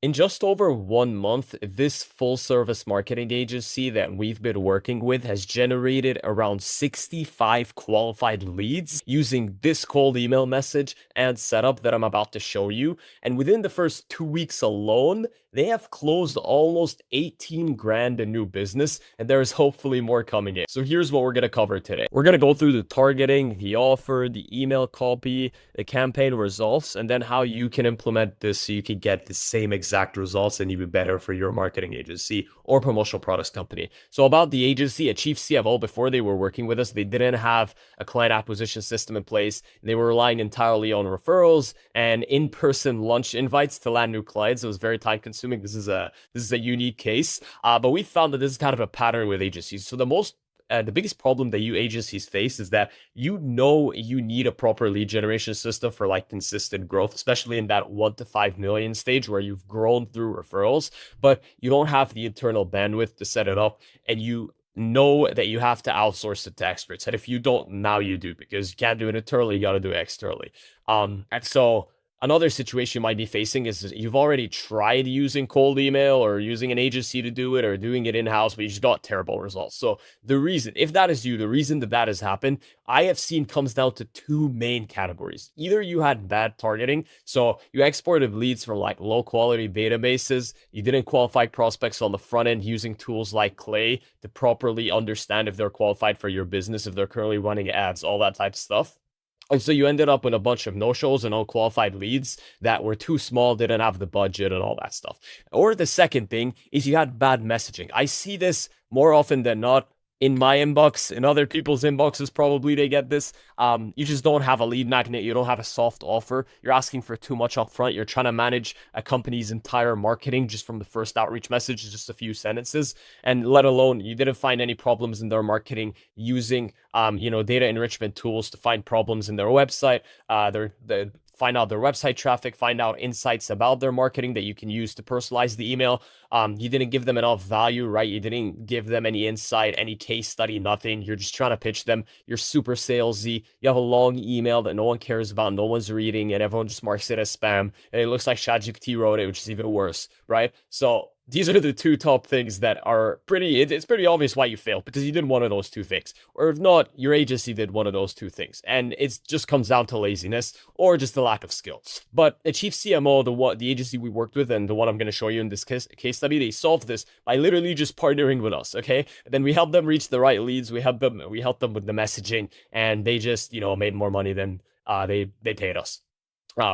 In just over 1 month, this full service marketing agency that we've been working with has generated around 65 qualified leads using this cold email message and setup that I'm about to show you. And within the first 2 weeks alone, they have closed almost 18 grand in new business, and there is hopefully more coming in. So here's what we're going to cover today. We're going to go through the targeting, the offer, the email copy, the campaign results, and then how you can implement this so you can get the same exact results and even better for your marketing agency or promotional products company. So about the agency, a chief CFO, before they were working with us, they didn't have a client acquisition system in place. They were relying entirely on referrals and in-person lunch invites to land new clients. It was very time consuming. This is a unique case, but we found that this is kind of a pattern with agencies. So the biggest problem that you agencies face is that you need a proper lead generation system for like consistent growth, especially in that 1 to 5 million stage where you've grown through referrals, but you don't have the internal bandwidth to set it up, and you know that you have to outsource it to experts. And if you don't, now you do, because you can't do it internally, you got to do it externally. And so another situation you might be facing is you've already tried using cold email or using an agency to do it or doing it in-house, but you just got terrible results. So the reason, if that is you, the reason that has happened, I have seen comes down to two main categories. Either you had bad targeting, so you exported leads from like low quality databases, you didn't qualify prospects on the front end using tools like Clay to properly understand if they're qualified for your business, if they're currently running ads, all that type of stuff. And so you ended up with a bunch of no-shows and unqualified leads that were too small, didn't have the budget and all that stuff. Or the second thing is you had bad messaging. I see this more often than not in my inbox, in other people's inboxes, probably they get this. You just don't have a lead magnet. You don't have a soft offer. You're asking for too much upfront. You're trying to manage a company's entire marketing just from the first outreach message, just a few sentences, and let alone you didn't find any problems in their marketing using, data enrichment tools to find problems in their website, find out their website traffic, find out insights about their marketing that you can use to personalize the email. You didn't give them enough value, right? You didn't give them any insight, any case study, nothing. You're just trying to pitch them. You're super salesy. You have a long email that no one cares about, no one's reading, and everyone just marks it as spam. And it looks like ChatGPT wrote it, which is even worse, right? So these are the two top things that are it's pretty obvious why you failed, because you did one of those two things. Or if not, your agency did one of those two things. And it just comes down to laziness or just the lack of skill. But the chief CMO, the agency we worked with, and the one I'm going to show you in this case study, they solved this by literally just partnering with us, okay? And then we helped them reach the right leads. We helped them with the messaging, and they just, made more money than they paid us.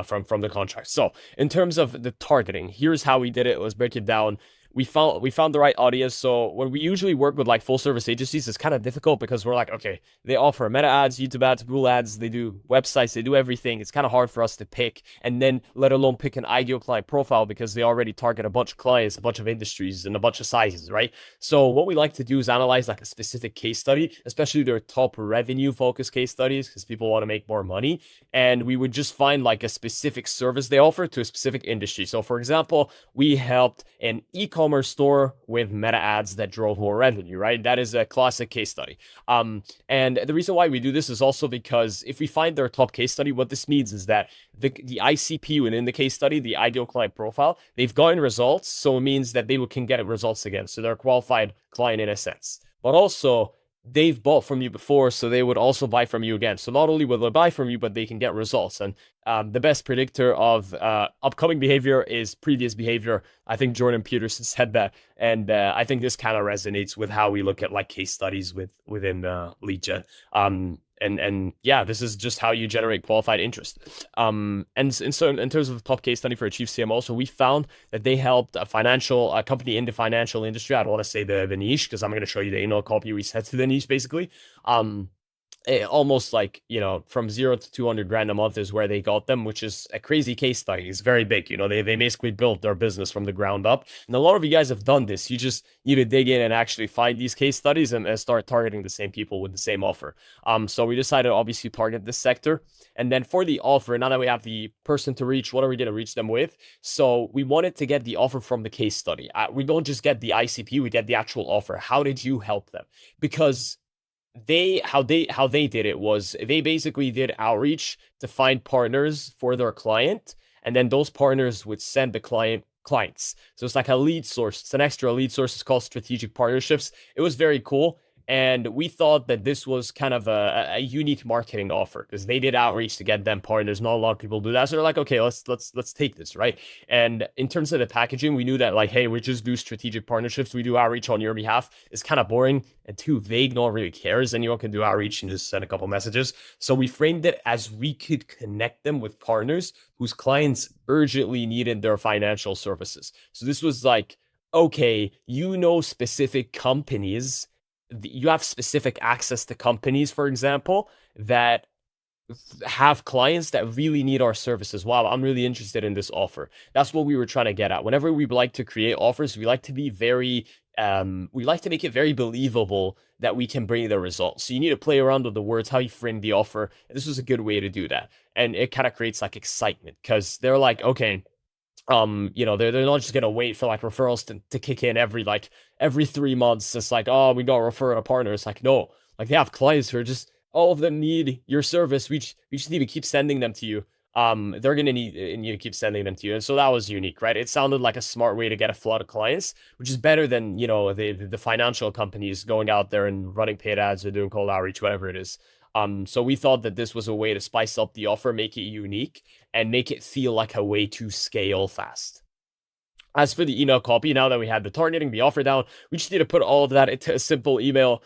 From the contract. So in terms of the targeting, here's how we did it. Let's break it down. We found the right audience. So when we usually work with like full service agencies, it's kind of difficult because we're like, okay, they offer meta ads, YouTube ads, Google ads, they do websites, they do everything. It's kind of hard for us to pick, and then let alone pick an ideal client profile, because they already target a bunch of clients, a bunch of industries, and a bunch of sizes, right? So what we like to do is analyze like a specific case study, especially their top revenue focused case studies, because people want to make more money. And we would just find like a specific service they offer to a specific industry. So for example, we helped an e-commerce store with meta ads that drove more revenue, right? That is a classic case study. And the reason why we do this is also because if we find their top case study, what this means is that the ICP within the case study, the ideal client profile, they've gotten results. So it means that they can get results again. So they're a qualified client in a sense, but also they've bought from you before, so they would also buy from you again. So not only will they buy from you, but they can get results. And the best predictor of upcoming behavior is previous behavior. I think Jordan Peterson said that, and I think this kind of resonates with how we look at like case studies within lead gen. And yeah, this is just how you generate qualified interest. And so in terms of the top case study for a chief CMO, so we found that they helped a company in the financial industry. I don't want to say the niche, because I'm going to show you the email copy we set to the niche basically. Almost like, from 0 to 200 grand a month is where they got them, which is a crazy case study. It's very big. They basically built their business from the ground up. And a lot of you guys have done this. You just need to dig in and actually find these case studies and start targeting the same people with the same offer. So we decided to obviously target this sector. And then for the offer, now that we have the person to reach, what are we going to reach them with? So we wanted to get the offer from the case study. We don't just get the ICP, we get the actual offer. How did you help them? Because how they did it was they basically did outreach to find partners for their client, and then those partners would send the client clients. So it's like a lead source. It's an extra lead source. It's called strategic partnerships. It was very cool. And we thought that this was kind of a unique marketing offer because they did outreach to get them partners. Not a lot of people do that. So they're like, okay, let's take this, right? And in terms of the packaging, we knew that like, hey, we just do strategic partnerships. We do outreach on your behalf. It's kind of boring and too vague. No one really cares. Anyone can do outreach and just send a couple messages. So we framed it as we could connect them with partners whose clients urgently needed their financial services. So this was like, okay, you know, specific companies, you have specific access to companies, for example, that have clients that really need our services. Wow, I'm really interested in this offer. That's what we were trying to get at. Whenever we like to create offers, we like to be very, we like to make it very believable that we can bring the results. So you need to play around with the words, how you frame the offer. And this was a good way to do that. And it kind of creates like excitement because they're like, okay, they're not just gonna wait for like referrals to kick in every 3 months. It's like, oh, we got to refer a partner. It's like, no, like they have clients who are just, all of them need your service. We just need to keep sending them to you. They're gonna need you to keep sending them to you. And so that was unique, right? It sounded like a smart way to get a flood of clients, which is better than, the financial companies going out there and running paid ads or doing cold outreach, whatever it is. So we thought that this was a way to spice up the offer, make it unique, and make it feel like a way to scale fast. As for the email copy, now that we had the targeting, the offer down, we just need to put all of that into a simple email.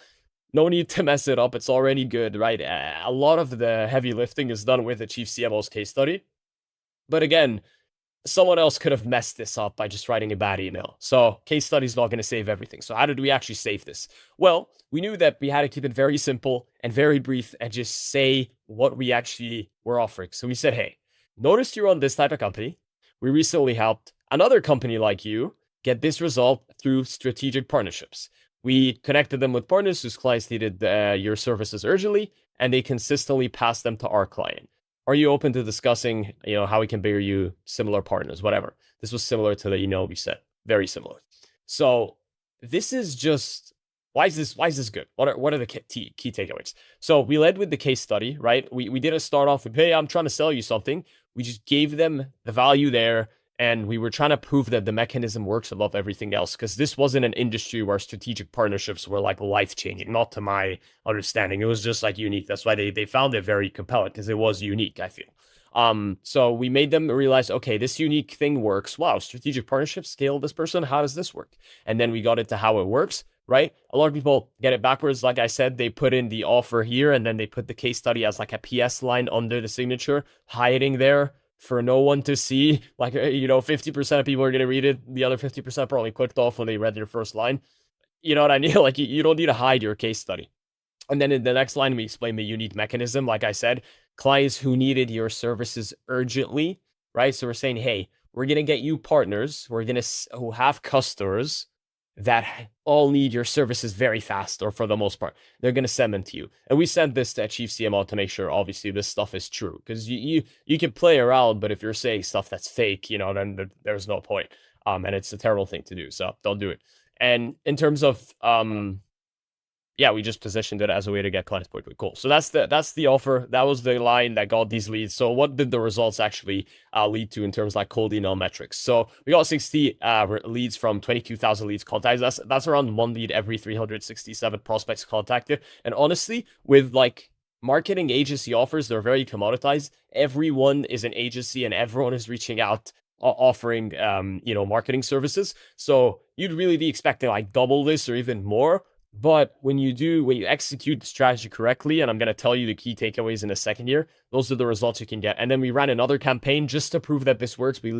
No need to mess it up. It's already good, right? A lot of the heavy lifting is done with the Chief CMO's case study. But again, someone else could have messed this up by just writing a bad email. So case study is not going to save everything. So how did we actually save this? Well, we knew that we had to keep it very simple and very brief and just say what we actually were offering. So we said, hey, notice you're on this type of company. We recently helped another company like you get this result through strategic partnerships. We connected them with partners whose clients needed your services urgently, and they consistently passed them to our client. Are you open to discussing, how we can bring you similar partners, whatever? This was similar to the email we sent, very similar. So this is just, why is this good? What are the key takeaways? So we led with the case study, right? We didn't start off with, hey, I'm trying to sell you something. We just gave them the value there. And we were trying to prove that the mechanism works above everything else, because this wasn't an industry where strategic partnerships were like life-changing, not to my understanding. It was just like unique. That's why they found it very compelling, because it was unique, I feel. So we made them realize, okay, this unique thing works. Wow, strategic partnerships, scale this person. How does this work? And then we got into how it works, right? A lot of people get it backwards. Like I said, they put in the offer here, and then they put the case study as like a PS line under the signature, hiding there for no one to see. Like, 50% of people are going to read it. The other 50% probably clicked off when they read your first line. You know what I mean? Like, you don't need to hide your case study. And then in the next line, we explain the unique mechanism. Like I said, clients who needed your services urgently, right? So we're saying, hey, we're going to get you partners. Who have customers that all need your services very fast, or for the most part, they're going to send them to you. And we sent this to Chief CMO to make sure, obviously, this stuff is true. Because you can play around, but if you're saying stuff that's fake, then there's no point. And it's a terrible thing to do. So don't do it. And in terms of we just positioned it as a way to get clients quickly. Cool. So that's the offer. That was the line that got these leads. So what did the results actually lead to in terms of like cold email metrics? So we got 60 leads from 22,000 leads contacted. That's around one lead every 367 prospects contacted. And honestly, with like marketing agency offers, they're very commoditized. Everyone is an agency and everyone is reaching out offering marketing services. So you'd really be expecting like double this or even more. But when you execute the strategy correctly, and I'm going to tell you the key takeaways in a second here, those are the results you can get. And then we ran another campaign just to prove that this works. We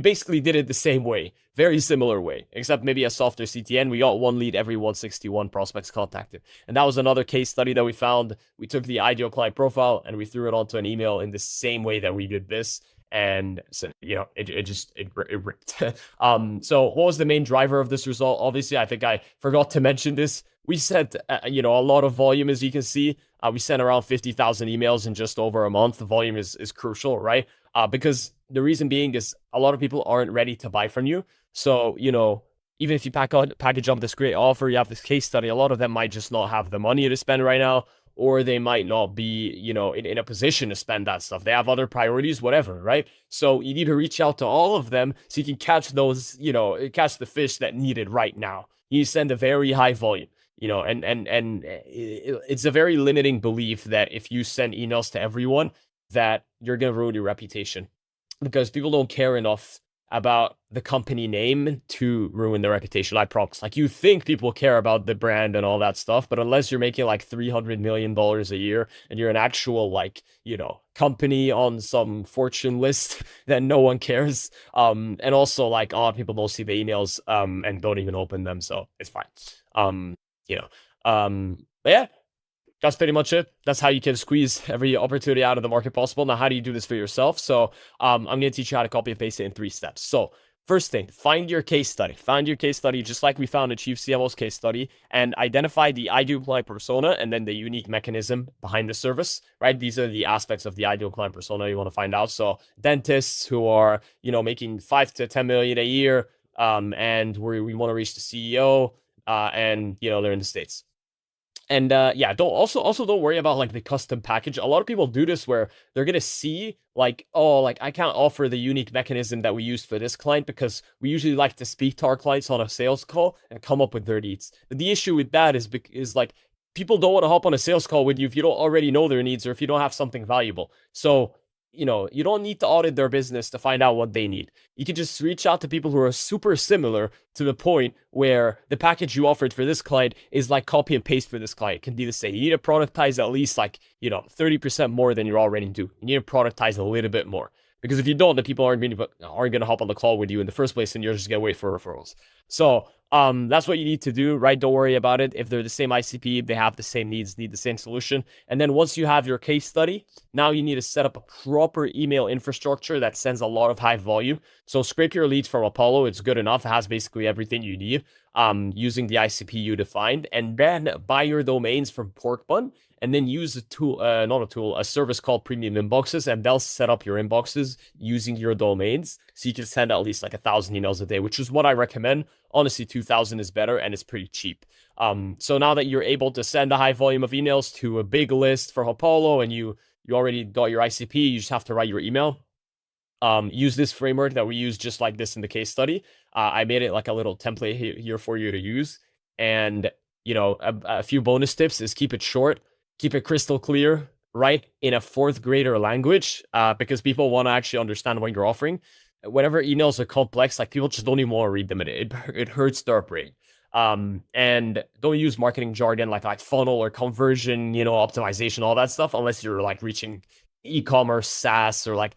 basically did it the same way, very similar way, except maybe a softer CTN. We got one lead every 161 prospects contacted. And that was another case study that we found. We took the ideal client profile and we threw it onto an email in the same way that we did this. And so, it ripped. So what was the main driver of this result? Obviously, I think I forgot to mention this. We sent, a lot of volume, as you can see. We sent around 50,000 emails in just over a month. The volume is crucial, right? Because the reason being is a lot of people aren't ready to buy from you. So, even if you package up this great offer, you have this case study, a lot of them might just not have the money to spend right now. or they might not be, in a position to spend that stuff. They have other priorities, whatever, right? So you need to reach out to all of them so you can catch those, catch the fish that need it right now. You send a very high volume, and it's a very limiting belief that if you send emails to everyone, that you're going to ruin your reputation, because people don't care enough about the company name to ruin their reputation. I promise. Like, you think people care about the brand and all that stuff, but unless you're making like $300 million a year and you're an actual, like, company on some Fortune list, then no one cares. And also, like, a lot of people don't see the emails and don't even open them, so it's fine. But yeah, that's pretty much it. That's how you can squeeze every opportunity out of the market possible. Now, how do you do this for yourself? So I'm going to teach you how to copy and paste it in 3 steps. So first thing, find your case study. Find your case study, just like we found a Chief CMO's case study, and identify the ideal client persona and then the unique mechanism behind the service, right? These are the aspects of the ideal client persona you want to find out. So dentists who are, making 5 to 10 million a year, and we want to reach the CEO, and, they're in the States. And don't worry about like the custom package. A lot of people do this where they're gonna see like, oh, like I can't offer the unique mechanism that we used for this client because we usually like to speak to our clients on a sales call and come up with their needs. The issue with that is like people don't want to hop on a sales call with you if you don't already know their needs or if you don't have something valuable. So you don't need to audit their business to find out what they need. You can just reach out to people who are super similar to the point where the package you offered for this client is like copy and paste for this client. It can be the same. You need to productize at least like, 30% more than you're already doing. You need to productize a little bit more. Because if you don't, the people aren't going to hop on the call with you in the first place, and you're just going to wait for referrals. So that's what you need to do, right? Don't worry about it. If they're the same ICP, they have the same needs, need the same solution. And then once you have your case study, now you need to set up a proper email infrastructure that sends a lot of high volume. So scrape your leads from Apollo. It's good enough. It has basically everything you need using the ICP you defined. And then buy your domains from Porkbun. And then use a service called Premium Inboxes, and they'll set up your inboxes using your domains. So you can send at least like 1,000 emails a day, which is what I recommend. Honestly, 2,000 is better, and it's pretty cheap. So now that you're able to send a high volume of emails to a big list for Apollo, and you already got your ICP, you just have to write your email. Use this framework that we use just like this in the case study. I made it like a little template here for you to use. And, a few bonus tips is keep it short. Keep it crystal clear, right? In a 4th grader language, because people want to actually understand what you're offering. Whenever emails are complex, like people just don't even want to read them. It hurts their brain. And don't use marketing jargon like funnel or conversion, optimization, all that stuff, unless you're like reaching e-commerce, SaaS, or like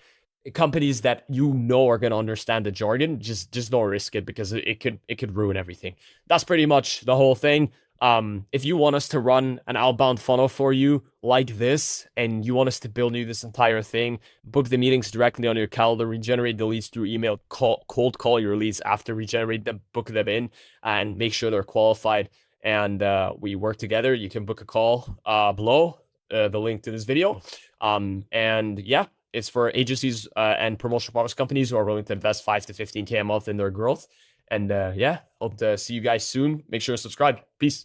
companies that are going to understand the jargon. Just don't risk it, because it could ruin everything. That's pretty much the whole thing. If you want us to run an outbound funnel for you like this, and you want us to build you this entire thing, book the meetings directly on your calendar, regenerate the leads through email, cold call your leads after regenerate them, book them in, and make sure they're qualified, and we work together, you can book a call below the link to this video. And yeah, it's for agencies and promotional products companies who are willing to invest 5 to 15K a month in their growth. And hope to see you guys soon. Make sure to subscribe. Peace.